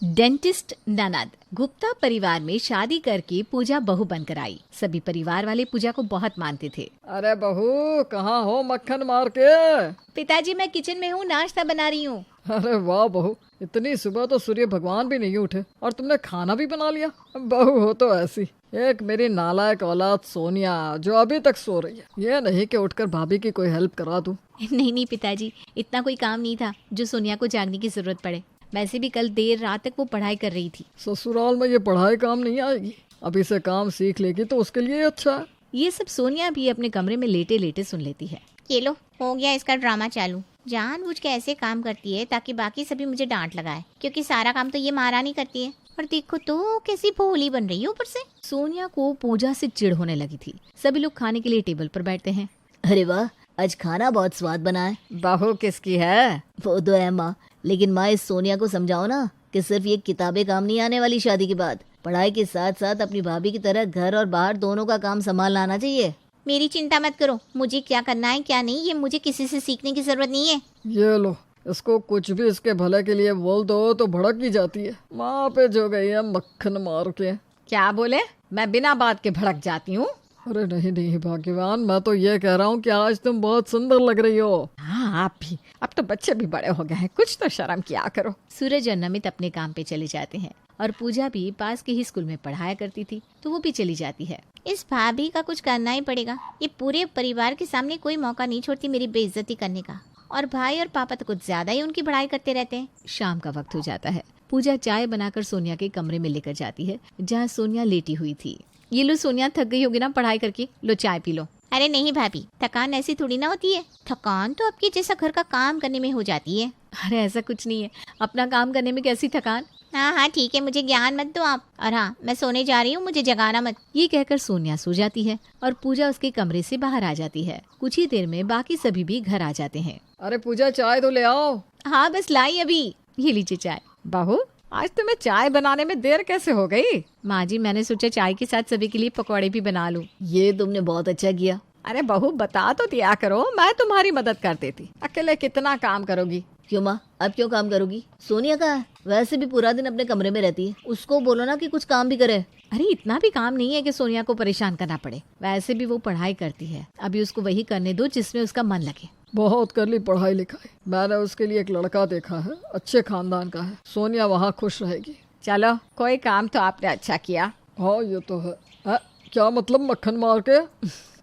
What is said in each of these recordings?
Dentist ननद। गुप्ता परिवार में शादी करके पूजा बहू बनकर आई। सभी परिवार वाले पूजा को बहुत मानते थे। अरे बहू, कहाँ हो मक्खन मार के? पिताजी, मैं किचन में हूँ, नाश्ता बना रही हूँ। अरे वाह बहू, इतनी सुबह तो सूर्य भगवान भी नहीं उठे और तुमने खाना भी बना लिया। बहू हो तो ऐसी। एक मेरी नालायक औलाद सोनिया जो अभी तक सो रही है, ये नहीं कि उठकर भाभी की कोई हेल्प करा दूं। नहीं पिताजी, इतना कोई काम नहीं था जो सोनिया को जागने की जरूरत पड़े। वैसे भी कल देर रात तक वो पढ़ाई कर रही थी। ससुराल में ये पढ़ाई काम नहीं आएगी। अभी से काम सीख लेगी तो उसके लिए अच्छा है। ये सब सोनिया भी अपने कमरे में लेटे लेटे सुन लेती है। ये लो, हो गया इसका ड्रामा चालू। जानबूझ के ऐसे काम करती है ताकि बाकी सभी मुझे डांट लगाए, क्योंकि सारा काम तो ये महारानी करती है। और देखो तो कैसी भोली बन रही है ऊपर से। सोनिया को पूजा से चिढ़ होने लगी थी। सभी लोग खाने के लिए टेबल पर बैठते हैं। अरे वाह, आज खाना बहुत स्वाद बना है। बहू किसकी है? वो तो है माँ, लेकिन माँ इस सोनिया को समझाओ ना कि सिर्फ ये किताबें काम नहीं आने वाली। शादी के बाद पढ़ाई के साथ साथ अपनी भाभी की तरह घर और बाहर दोनों का काम संभालना आना चाहिए। मेरी चिंता मत करो, मुझे क्या करना है क्या नहीं ये मुझे किसी से सीखने की जरूरत नहीं है। ये लो, इसको कुछ भी इसके भले के लिए बोल दो तो भड़क ही जाती है। माँ पे जो गई है मक्खन मार के। क्या बोले? मैं बिना बात के भड़क जाती हूँ? अरे नहीं नहीं भाग्यवान, मैं तो ये कह रहा हूँ कि आज तुम बहुत सुंदर लग रही हो। हाँ, आप भी। अब तो बच्चे भी बड़े हो गए हैं, कुछ तो शर्म किया करो। सूरज और नमित अपने काम पे चले जाते हैं और पूजा भी पास के ही स्कूल में पढ़ाया करती थी, तो वो भी चली जाती है। इस भाभी का कुछ करना ही पड़ेगा। ये पूरे परिवार के सामने कोई मौका नहीं छोड़ती मेरी बेइज्जती करने का। और भाई और पापा तो कुछ ज्यादा ही उनकी बढ़ाई करते रहते हैं। शाम का वक्त हो जाता है। पूजा चाय बनाकर सोनिया के कमरे में लेकर जाती है, जहाँ सोनिया लेटी हुई थी। ये लो सोनिया, थक गई होगी ना पढ़ाई करके, लो चाय पी लो। अरे नहीं भाभी, थकान ऐसी थोड़ी ना होती है। थकान तो आपके जैसा घर का काम करने में हो जाती है। अरे ऐसा कुछ नहीं है, अपना काम करने में कैसी थकान। हाँ ठीक है, मुझे ज्ञान मत दो आप। और हाँ, मैं सोने जा रही हूँ, मुझे जगाना मत। ये कहकर सोनिया सो जाती है और पूजा उसके कमरे से बाहर आ जाती है। कुछ ही देर में बाकी सभी भी घर आ जाते हैं। अरे पूजा, चाय तो ले आओ। हाँ बस लाई अभी। ये लीजिए चाय। बहू, आज तुम्हें चाय बनाने में देर कैसे हो गई? माँ जी, मैंने सोचा चाय के साथ सभी के लिए पकौड़े भी बना लूं। ये तुमने बहुत अच्छा किया। अरे बहू, बता तो दिया करो, मैं तुम्हारी मदद कर देती। अकेले कितना काम करोगी? क्यों माँ, अब क्यों काम करोगी? सोनिया कहाँ है? वैसे भी पूरा दिन अपने कमरे में रहती है, उसको बोलो ना कि कुछ काम भी करे। अरे इतना भी काम नहीं है कि सोनिया को परेशान करना पड़े। वैसे भी वो पढ़ाई करती है, अभी उसको वही करने दो जिसमें उसका मन लगे। बहुत कर ली पढ़ाई लिखाई। मैंने उसके लिए एक लड़का देखा है, अच्छे खानदान का है। सोनिया वहाँ खुश रहेगी। चलो, कोई काम तो आपने अच्छा किया। हाँ ये तो है। क्या मतलब मक्खन मार के?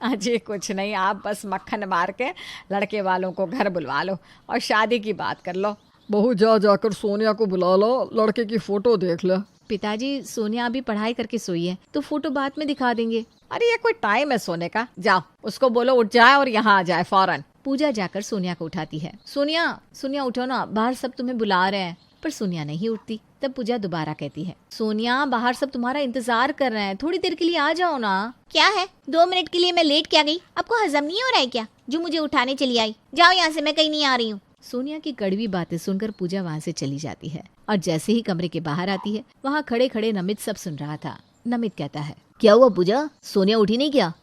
अजय कुछ नहीं, आप बस मक्खन मार के लड़के वालों को घर बुलवा लो और शादी की बात कर लो। बहू, जाकर सोनिया को बुला लो, लड़के की फोटो देख ले। पिताजी, सोनिया अभी पढ़ाई करके सोई है, तो फोटो बाद में दिखा देंगे। अरे ये कोई टाइम है सोने का? जाओ, उसको बोलो उठ जाए और यहाँ आ जाए फौरन। पूजा जाकर सोनिया को उठाती है। सोनिया उठो ना, बाहर सब तुम्हें बुला रहे हैं। पर सोनिया नहीं उठती। तब पूजा दोबारा कहती है, सोनिया बाहर सब तुम्हारा इंतजार कर रहे हैं, थोड़ी देर के लिए आ जाओ ना। क्या है, 2 मिनट के लिए मैं लेट क्या गई? आपको हजम नहीं हो रहा है क्या जो मुझे उठाने चली आई? जाओ यहाँ से, मैं कहीं नहीं आ रही हूँ। सोनिया की कड़वी बातें सुनकर पूजा वहाँ से चली जाती है और जैसे ही कमरे के बाहर आती है, वहाँ खड़े खड़े नमित सब सुन रहा था। नमित कहता है, क्या हुआ पूजा, सोनिया उठी नहीं क्या?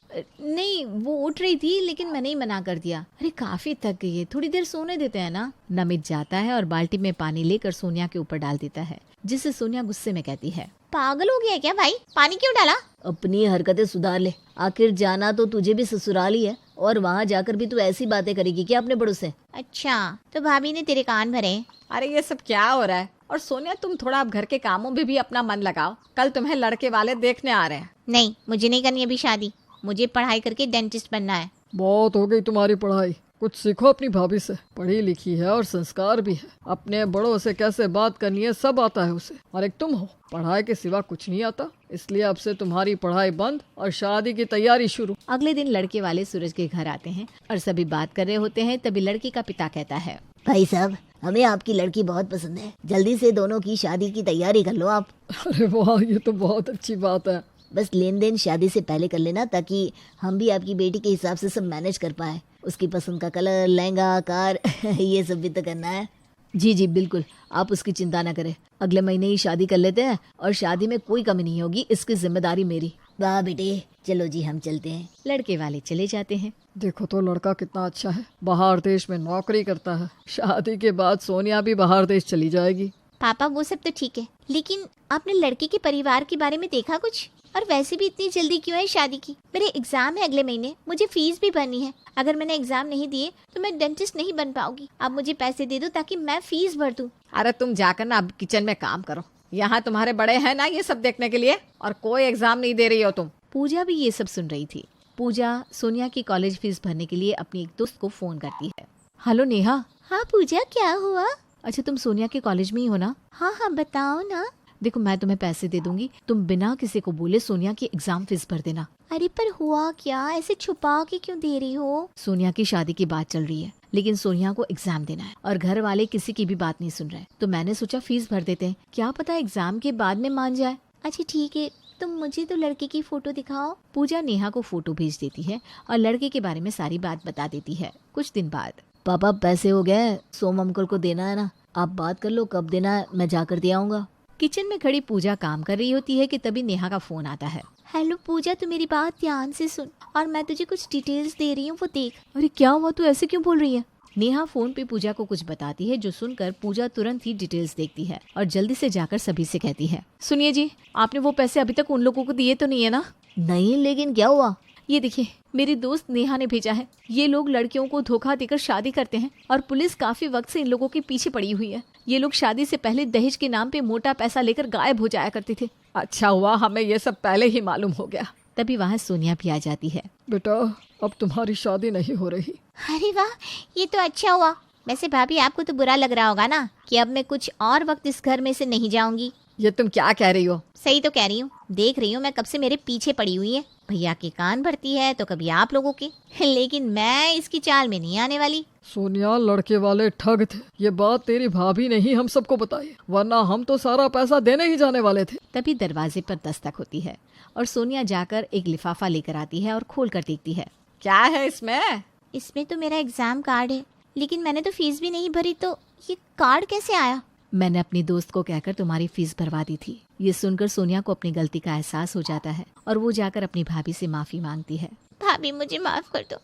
नहीं, वो उठ रही थी लेकिन मैंने ही मना कर दिया। अरे काफी थक गई है, थोड़ी देर सोने देते हैं ना। नमित जाता है और बाल्टी में पानी लेकर सोनिया के ऊपर डाल देता है, जिससे सोनिया गुस्से में कहती है, पागल हो गया क्या भाई, पानी क्यों डाला? अपनी हरकतें सुधार ले। आखिर जाना तो तुझे भी ससुराल ही है, और वहाँ जाकर भी तू ऐसी बातें करेगी क्या अपने बड़ों से? अच्छा, तो भाभी ने तेरे कान भरे? अरे ये सब क्या हो रहा है? और सोनिया, तुम थोड़ा अब घर के कामों में भी अपना मन लगाओ, कल तुम्हें लड़के वाले देखने आ रहे हैं। नहीं, मुझे नहीं करनी अभी शादी, मुझे पढ़ाई करके डेंटिस्ट बनना है। बहुत हो गई तुम्हारी पढ़ाई, कुछ सीखो अपनी भाभी से। पढ़ी लिखी है और संस्कार भी है, अपने बड़ों से कैसे बात करनी है सब आता है उसे। और एक तुम हो, पढ़ाई के सिवा कुछ नहीं आता। इसलिए अब से तुम्हारी पढ़ाई बंद और शादी की तैयारी शुरू। अगले दिन लड़के वाले सूरज के घर आते हैं और सभी बात कर रहे होते हैं। तभी लड़की का पिता कहता है, भाई साहब, हमें आपकी लड़की बहुत पसंद है, जल्दी से दोनों की शादी की तैयारी कर लो आप। अरे वाह, ये तो बहुत अच्छी बात है। बस लेन देन शादी से पहले कर लेना, ताकि हम भी आपकी बेटी के हिसाब से सब मैनेज कर पाए। उसकी पसंद का कलर, लहंगा, कार ये सब भी तो करना है। जी बिल्कुल, आप उसकी चिंता न करें। अगले महीने ही शादी कर लेते हैं और शादी में कोई कमी नहीं होगी, इसकी जिम्मेदारी मेरी। वाह बेटे, चलो जी हम चलते हैं। लड़के वाले चले जाते हैं। देखो तो लड़का कितना अच्छा है, बाहर देश में नौकरी करता है। शादी के बाद सोनिया भी बाहर देश चली जाएगी। पापा वो सब तो ठीक है, लेकिन आपने लड़के के परिवार के बारे में देखा कुछ? और वैसे भी इतनी जल्दी क्यों है शादी की? मेरे एग्जाम है अगले महीने, मुझे फीस भी भरनी है। अगर मैंने एग्जाम नहीं दिए तो मैं डेंटिस्ट नहीं बन पाऊंगी। आप मुझे पैसे दे दो ताकि मैं फीस भर दूं। अरे तुम जाकर ना अब किचन में काम करो, यहाँ तुम्हारे बड़े हैं ना ये सब देखने के लिए, और कोई एग्जाम नहीं दे रही हो तुम। पूजा भी ये सब सुन रही थी। पूजा सोनिया की कॉलेज फीस भरने के लिए अपनी एक दोस्त को फोन करती है। हेलो नेहा। हाँ पूजा, क्या हुआ? अच्छा तुम सोनिया के कॉलेज में ही हो ना? हाँ हाँ बताओ ना। देखो मैं तुम्हें पैसे दे दूंगी, तुम बिना किसी को बोले सोनिया की एग्जाम फीस भर देना। अरे पर हुआ क्या? ऐसे छुपा के क्यों दे रही हो? सोनिया की शादी की बात चल रही है, लेकिन सोनिया को एग्जाम देना है और घर वाले किसी की भी बात नहीं सुन रहे, तो मैंने सोचा फीस भर देते हैं, क्या पता एग्जाम के बाद में मान जाए। अच्छा ठीक है, तुम मुझे तो लड़के की फोटो दिखाओ। पूजा नेहा को फोटो भेज देती है और लड़के के बारे में सारी बात बता देती है। कुछ दिन बाद पापा पैसे हो गए, सोम अंकल को देना है ना, आप बात कर लो कब देना है, मैं जाकर दे आऊंगा। किचन में खड़ी पूजा काम कर रही होती है कि तभी नेहा का फोन आता है। हेलो पूजा, तू मेरी बात ध्यान से सुन और मैं तुझे कुछ डिटेल्स दे रही हूँ, वो देख। अरे क्या हुआ, तू ऐसे क्यों बोल रही है? नेहा फोन पे पूजा को कुछ बताती है, जो सुनकर पूजा तुरंत ही डिटेल्स देखती है और जल्दी से जाकर सभी से कहती है, सुनिए जी, आपने वो पैसे अभी तक उन लोगों को दिए तो नहीं है ना? नहीं, लेकिन क्या हुआ? ये देखिए मेरी दोस्त नेहा ने भेजा है। ये लोग लड़कियों को धोखा देकर शादी करते हैं और पुलिस काफी वक्त से इन लोगों के पीछे पड़ी हुई है। ये लोग शादी से पहले दहेज के नाम पे मोटा पैसा लेकर गायब हो जाया करते थे। अच्छा हुआ हमें ये सब पहले ही मालूम हो गया। तभी वहाँ सोनिया भी आ जाती है। बेटा अब तुम्हारी शादी नहीं हो रही। अरे वाह, ये तो अच्छा हुआ। वैसे भाभी आपको तो बुरा लग रहा होगा ना कि अब मैं कुछ और वक्त इस घर में से नहीं जाऊंगी। ये तुम क्या कह रही हो? सही तो कह रही हूँ, देख रही हूँ मैं कब से मेरे पीछे पड़ी हुई है। भैया के कान भरती है तो कभी आप लोगों के, लेकिन मैं इसकी चाल में नहीं आने वाली। सोनिया लड़के वाले ठग थे, ये बात तेरी भाभी ने ही हम सबको बताई, वरना हम तो सारा पैसा देने ही जाने वाले थे। तभी दरवाजे पर दस्तक होती है और सोनिया जाकर एक लिफाफा लेकर आती है और खोल कर देखती है। क्या है इसमें? इसमें तो मेरा एग्जाम कार्ड है, लेकिन मैंने तो फीस भी नहीं भरी, तो ये कार्ड कैसे आया? मैंने अपनी दोस्त को कहकर तुम्हारी फीस भरवा दी थी। ये सुनकर सोनिया को अपनी गलती का एहसास हो जाता है और वो जाकर अपनी भाभी से माफी मांगती है। भाभी मुझे माफ कर दो,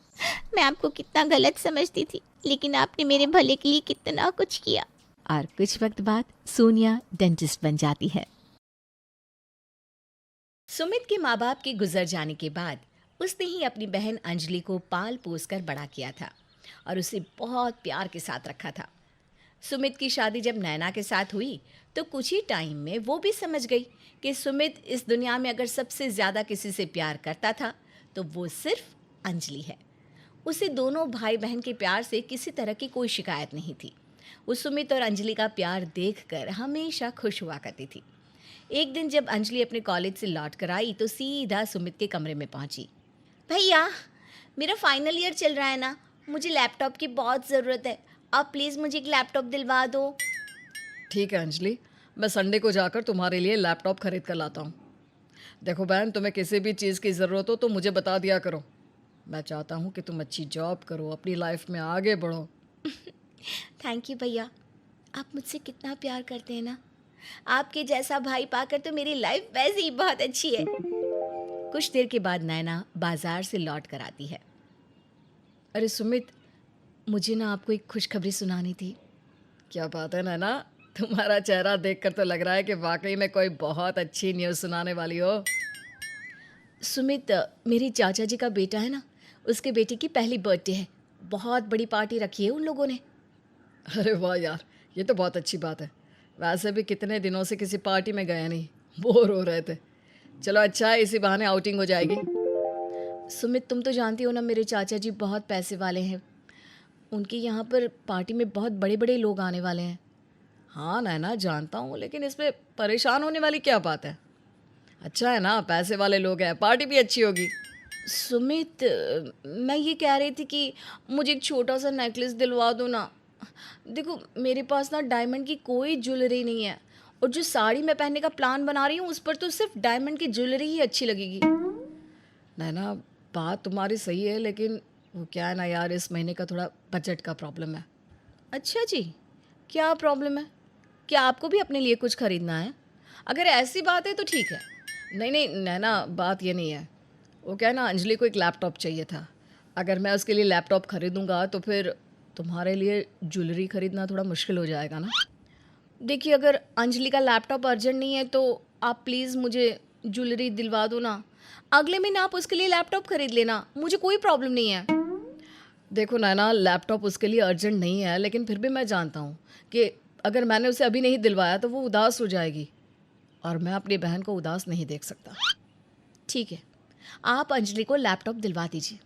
मैं आपको कितना गलत समझती थी, लेकिन आपने मेरे भले के लिए कितना कुछ किया। और कुछ वक्त बाद सोनिया डेंटिस्ट बन जाती है। सुमित के माँ बाप के गुजर जाने के बाद उसने ही अपनी बहन अंजलि को पाल पोस कर बड़ा किया था और उसे बहुत प्यार के साथ रखा था। सुमित की शादी जब नैना के साथ हुई तो कुछ ही टाइम में वो भी समझ गई कि सुमित इस दुनिया में अगर सबसे ज़्यादा किसी से प्यार करता था तो वो सिर्फ अंजलि है। उसे दोनों भाई बहन के प्यार से किसी तरह की कोई शिकायत नहीं थी। वो सुमित और अंजलि का प्यार देखकर हमेशा खुश हुआ करती थी। एक दिन जब अंजलि अपने कॉलेज से लौट कर आई तो सीधा सुमित के कमरे में पहुंची। भैया, मेरा फाइनल ईयर चल रहा है ना, मुझे लैपटॉप की बहुत ज़रूरत है, आप प्लीज़ मुझे एक लैपटॉप दिलवा दो। ठीक है अंजलि, मैं संडे को जाकर तुम्हारे लिए लैपटॉप खरीद कर लाता हूँ। देखो बहन, तुम्हें किसी भी चीज़ की ज़रूरत हो तो मुझे बता दिया करो। मैं चाहता हूँ कि तुम अच्छी जॉब करो, अपनी लाइफ में आगे बढ़ो। थैंक यू भैया, आप मुझसे कितना प्यार करते हैं ना। आपके जैसा भाई पाकर तो मेरी लाइफ वैसे ही बहुत अच्छी है। कुछ देर के बाद नैना बाजार से लौट कर आती है। अरे सुमित, मुझे ना आपको एक खुशखबरी सुनानी थी। क्या बात है नैना, तुम्हारा चेहरा देखकर तो लग रहा है कि वाकई में कोई बहुत अच्छी न्यूज़ सुनाने वाली हो। सुमित, मेरी चाचा जी का बेटा है ना, उसके बेटे की पहली बर्थडे है, बहुत बड़ी पार्टी रखी है उन लोगों ने। अरे वाह यार, ये तो बहुत अच्छी बात है। वैसे भी कितने दिनों से किसी पार्टी में गए नहीं, बोर हो रहे थे। चलो अच्छा है, इसी बहाने आउटिंग हो जाएगी। सुमित, तुम तो जानती हो ना मेरे चाचा जी बहुत पैसे वाले हैं, उनके यहाँ पर पार्टी में बहुत बड़े बड़े लोग आने वाले हैं। हाँ नैना जानता हूँ, लेकिन इसमें परेशान होने वाली क्या बात है? अच्छा है ना, पैसे वाले लोग हैं, पार्टी भी अच्छी होगी। सुमित, मैं ये कह रही थी कि मुझे एक छोटा सा नेकलेस दिलवा दो ना। देखो मेरे पास ना डायमंड की कोई ज्वेलरी नहीं है, और जो साड़ी मैं पहनने का प्लान बना रही हूँ उस पर तो सिर्फ डायमंड की ज्वेलरी ही अच्छी लगेगी। नैना बात तुम्हारी सही है, लेकिन वो क्या है ना यार, इस महीने का थोड़ा बजट का प्रॉब्लम है। अच्छा जी, क्या प्रॉब्लम है? क्या आपको भी अपने लिए कुछ खरीदना है? अगर ऐसी बात है तो ठीक है। नहीं नहीं नैना, बात ये नहीं है। वो क्या है ना, अंजलि को एक लैपटॉप चाहिए था। अगर मैं उसके लिए लैपटॉप खरीदूंगा तो फिर तुम्हारे लिए ज्वेलरी खरीदना थोड़ा मुश्किल हो जाएगा ना। देखिए, अगर अंजलि का लैपटॉप अर्जेंट नहीं है तो आप प्लीज़ मुझे ज्वेलरी दिलवा दो ना। अगले महीने आप उसके लिए लैपटॉप खरीद लेना, मुझे कोई प्रॉब्लम नहीं है। देखो नैना, लैपटॉप उसके लिए अर्जेंट नहीं है, लेकिन फिर भी मैं जानता हूँ कि अगर मैंने उसे अभी नहीं दिलवाया तो वो उदास हो जाएगी, और मैं अपनी बहन को उदास नहीं देख सकता। ठीक है, आप अंजलि को लैपटॉप दिलवा दीजिए।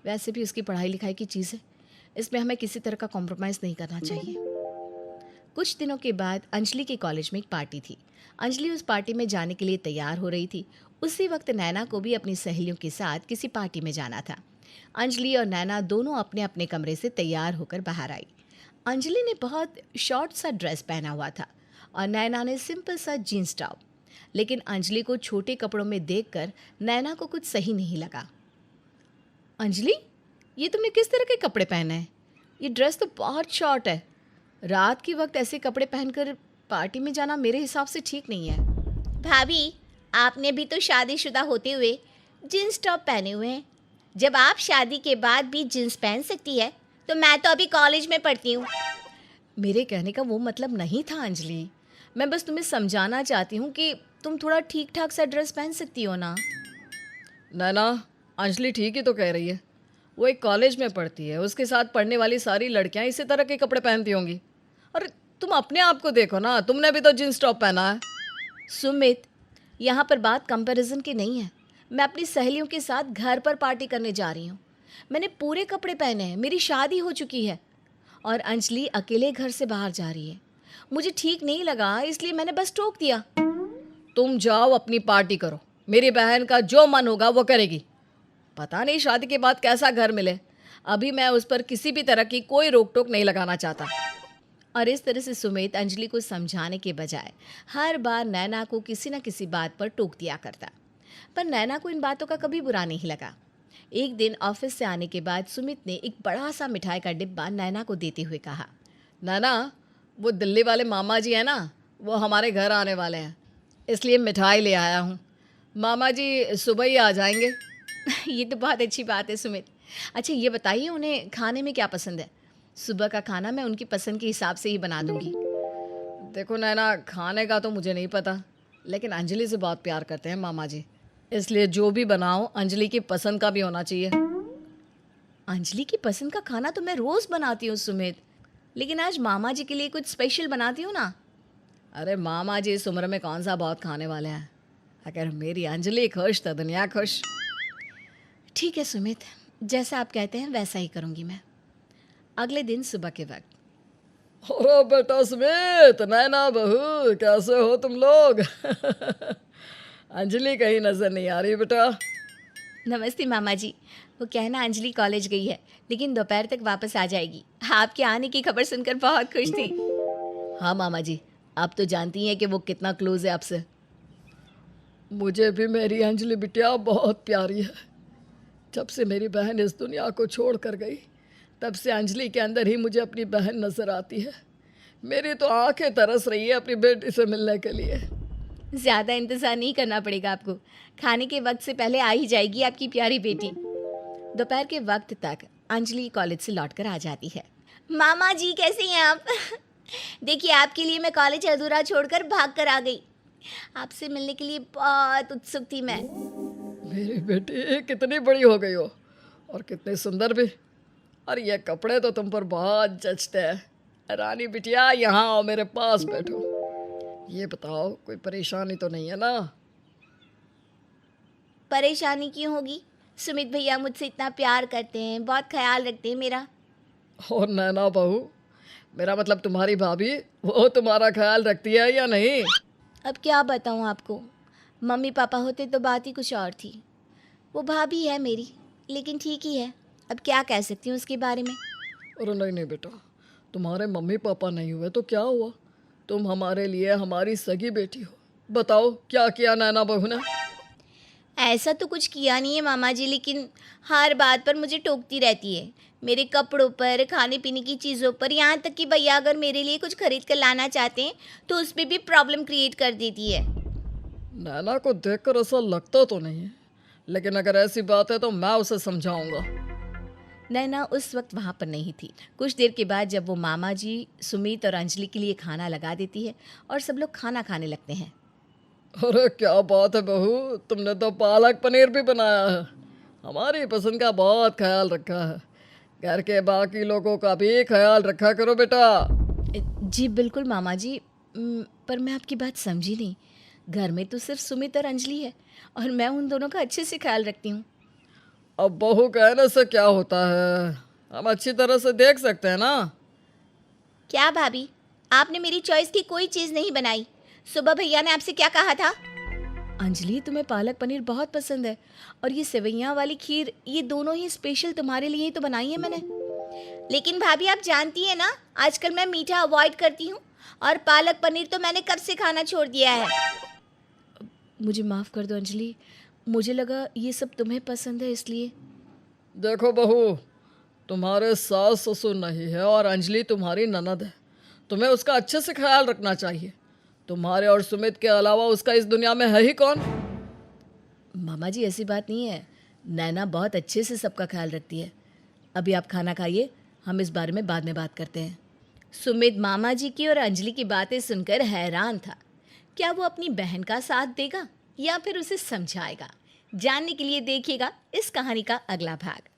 वैसे भी उसकी पढ़ाई लिखाई की चीज़ है, इसमें हमें किसी तरह का कॉम्प्रोमाइज़ नहीं करना चाहिए। कुछ दिनों के बाद अंजलि के कॉलेज में एक पार्टी थी। अंजलि उस पार्टी में जाने के लिए तैयार हो रही थी। उसी वक्त नैना को भी अपनी सहेलियों के साथ किसी पार्टी में जाना था। अंजलि और नैना दोनों अपने अपने कमरे से तैयार होकर बाहर आई। अंजलि ने बहुत शॉर्ट सा ड्रेस पहना हुआ था और नैना ने सिंपल सा जीन्स टॉप। लेकिन अंजलि को छोटे कपड़ों में देखकर नैना को कुछ सही नहीं लगा। अंजलि, ये तुमने किस तरह के कपड़े पहने हैं? ये ड्रेस तो बहुत शॉर्ट है। रात के वक्त ऐसे कपड़े पहनकर पार्टी में जाना मेरे हिसाब से ठीक नहीं है। भाभी, आपने भी तो शादीशुदा होते हुए जीन्स टॉप पहने हुए हैं। जब आप शादी के बाद भी जीन्स पहन सकती है तो मैं तो अभी कॉलेज में पढ़ती हूँ। मेरे कहने का वो मतलब नहीं था अंजलि, मैं बस तुम्हें समझाना चाहती हूँ कि तुम थोड़ा ठीक ठाक सा ड्रेस पहन सकती हो ना। नैना, अंजलि ठीक ही तो कह रही है। वो एक कॉलेज में पढ़ती है, उसके साथ पढ़ने वाली सारी लड़कियां इसी तरह के कपड़े पहनती होंगी। अरे तुम अपने आप को देखो ना, तुमने भी तो जींस टॉप पहना है। सुमित, यहाँ पर बात कंपैरिजन की नहीं है। मैं अपनी सहेलियों के साथ घर पर पार्टी करने जा रही हूँ। मैंने पूरे कपड़े पहने हैं, मेरी शादी हो चुकी है और अंजलि अकेले घर से बाहर जा रही है। मुझे ठीक नहीं लगा, इसलिए मैंने बस टोक दिया। तुम जाओ अपनी पार्टी करो, मेरी बहन का जो मन होगा वो करेगी। पता नहीं शादी के बाद कैसा घर मिले, अभी मैं उस पर किसी भी तरह की कोई रोक टोक नहीं लगाना चाहता। और इस तरह से सुमित अंजलि को समझाने के बजाय हर बार नैना को किसी न किसी बात पर टोक दिया करता, पर नैना को इन बातों का कभी बुरा नहीं लगा। एक दिन ऑफिस से आने के बाद सुमित ने एक बड़ा सा मिठाई का डिब्बा नैना को देते हुए कहा, नैना, वो दिल्ली वाले मामा जी हैं ना, वो हमारे घर आने वाले हैं, इसलिए मिठाई ले आया हूँ। मामा जी सुबह ही आ जाएंगे। ये तो बहुत अच्छी बात है सुमित। अच्छा ये बताइए, उन्हें खाने में क्या पसंद है? सुबह का खाना मैं उनकी पसंद के हिसाब से ही बना दूंगी। देखो नैना, खाने का तो मुझे नहीं पता, लेकिन अंजलि से बहुत प्यार करते हैं मामा जी, इसलिए जो भी बनाओ अंजलि की पसंद का भी होना चाहिए। अंजलि की पसंद का खाना तो मैं रोज़ बनाती हूँ सुमित, लेकिन आज मामा जी के लिए कुछ स्पेशल बनाती हूँ ना। अरे मामा जी इस उम्र में कौन सा बहुत खाने वाले हैं, अगर मेरी अंजलि खुश तो दुनिया खुश। ठीक है सुमित, जैसा आप कहते हैं वैसा ही करूँगी मैं। अगले दिन सुबह के वक्त, अरे बेटा सुमित, नैना बहू, कैसे हो तुम लोग? अंजलि कहीं नजर नहीं आ रही बेटा। नमस्ते मामा जी। वो कहना अंजलि कॉलेज गई है, लेकिन दोपहर तक वापस आ जाएगी। आपके आने की खबर सुनकर बहुत खुश थी। हाँ मामा जी, आप तो जानती हैं कि वो कितना क्लोज है आपसे। मुझे भी मेरी अंजलि बिटिया बहुत प्यारी है। जब से मेरी बहन इस दुनिया को छोड़ कर गई, तब से अंजलि के अंदर ही मुझे अपनी बहन नज़र आती है। मेरी तो आंखें तरस रही है अपनी बेटी से मिलने के लिए। ज़्यादा इंतज़ार नहीं करना पड़ेगा आपको, खाने के वक्त से पहले आ ही जाएगी आपकी प्यारी बेटी। दोपहर के वक्त तक अंजलि कॉलेज से लौटकर आ जाती है। मामा जी कैसे हैं आप? देखिए, आपके लिए मैं कॉलेज अधूरा छोड़कर भाग कर आ गई। आपसे मिलने के लिए बहुत उत्सुक थी मैं। मेरी बेटी कितनी बड़ी हो गई हो और कितनी सुंदर भी। और ये कपड़े तो तुम पर बहुत जचते हैं। रानी बिटिया, यहाँ आओ, मेरे पास बैठो। ये बताओ, कोई परेशानी तो नहीं है ना? परेशानी क्यों होगी? सुमित भैया मुझसे इतना प्यार करते हैं, बहुत ख्याल रखते हैं मेरा। और नैना बहू, मेरा मतलब तुम्हारी भाभी, वो तुम्हारा ख्याल रखती है या नहीं? अब क्या बताऊँ आपको, मम्मी पापा होते तो बात ही कुछ और थी। वो भाभी है मेरी, लेकिन ठीक ही है, अब क्या कह सकती हूँ उसके बारे में। अरे नहीं नहीं बेटा, तुम्हारे मम्मी पापा नहीं हुए तो क्या हुआ, तुम हमारे लिए हमारी सगी बेटी हो। बताओ क्या किया नैना बहू ने? ऐसा तो कुछ किया नहीं है मामा जी, लेकिन हर बात पर मुझे टोकती रहती है। मेरे कपड़ों पर, खाने पीने की चीज़ों पर, यहाँ तक कि भैया अगर मेरे लिए कुछ खरीद कर लाना चाहते हैं तो उस पर भी प्रॉब्लम क्रिएट कर देती है। नैना को देखकर ऐसा लगता तो नहीं है, लेकिन अगर ऐसी बात है तो मैं उसे समझाऊंगा। नैना उस वक्त वहाँ पर नहीं थी। कुछ देर के बाद जब वो मामा जी सुमित और अंजलि के लिए खाना लगा देती है और सब लोग खाना खाने लगते हैं। अरे क्या बात है बहू, तुमने तो पालक पनीर भी बनाया है। हमारी पसंद का बहुत ख्याल रखा है। घर के बाकी लोगों का भी ख्याल रखा करो बेटा। जी बिल्कुल मामा जी, पर मैं आपकी बात समझी नहीं। घर में तो सिर्फ सुमित और अंजलि है और मैं उन दोनों का अच्छे से ख्याल रखती हूँ। अब बहू कहने से क्या होता है, हम अच्छी तरह से देख सकते हैं ना। क्या भाभी, आपने मेरी चॉइस की कोई चीज़ नहीं बनाई। सुबह भैया ने आपसे क्या कहा था? अंजलि तुम्हें पालक पनीर बहुत पसंद है और ये सेवइयाँ वाली खीर, ये दोनों ही स्पेशल तुम्हारे लिए ही तो बनाई है मैंने। लेकिन भाभी आप जानती हैं ना, आजकल मैं मीठा अवॉइड करती हूँ और पालक पनीर तो मैंने कब से खाना छोड़ दिया है। मुझे माफ़ कर दो अंजलि, मुझे लगा ये सब तुम्हें पसंद है इसलिए। देखो बहू, तुम्हारे सास ससुर नहीं है और अंजलि तुम्हारी ननद है। तुम्हें उसका अच्छे से ख्याल रखना चाहिए। तुम्हारे और सुमित के अलावा उसका इस दुनिया में है ही कौन। मामा जी ऐसी बात नहीं है, नैना बहुत अच्छे से सबका ख्याल रखती है। अभी आप खाना खाइए, हम इस बारे में बाद में बात करते हैं। सुमित मामा जी की और अंजलि की बातें सुनकर हैरान था। क्या वो अपनी बहन का साथ देगा या फिर उसे समझाएगा? जानने के लिए देखिएगा इस कहानी का अगला भाग।